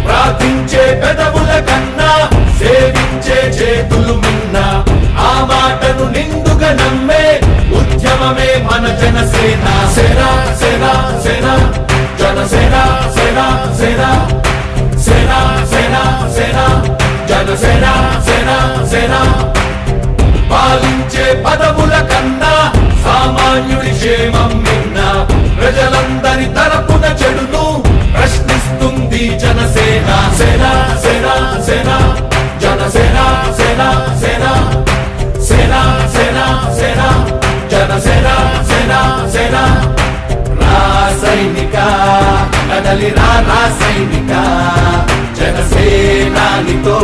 ప్రార్థించే పెదవుల కన్నా సేవించే చేతులు మిన్నా ఆ మాటను నిండుగా నమ్మే ఉద్యమమే మన జనసేన. సేన సేన సేన జనసేన సేన సేన సేన సేన సేన జనసేన సేన సేన. పాలించే పదవుల కన్నా సామాన్యుడి క్షేమం మిన్న ప్రజలందరి తరపున చెడును ప్రశ్నిస్తుంది జనసేన. సేన సేన సేన జనసేన సేన సేన సేన సేన సేన జనసేన సేన సేన. రాసైనిక కదలి రాసైనిక జనసేనానితో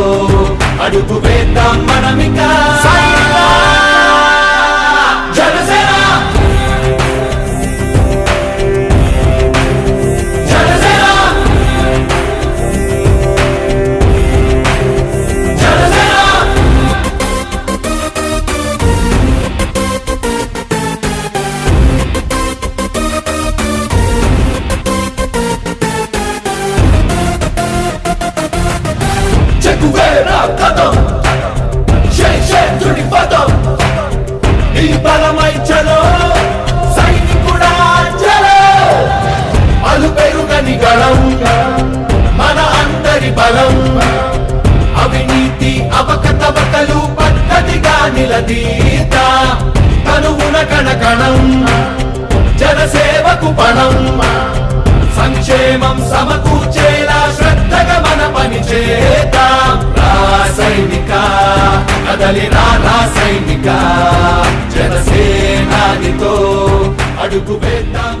అడుగు వేద్దాం మనమిక. జనసేన జనసేన జనసేన. చెక్కువేరా కథం శేషేంద్రుడి పదం ఈ బలమై చలో సైనికుడా చలో. అలు పెరుగని గళం మన అందరి బలం అవినీతి అవకతవకలు పద్ధతిగా నిలదీత కనువున కణకణం జనసేవకు పణం సంక్షేమం సమకూర్చేలా శ్రద్ధగా మన పని చేద్దాం. రాసైనిక కదలి రాసైనిక జనసేనానితో అడుగు వేద్దాం.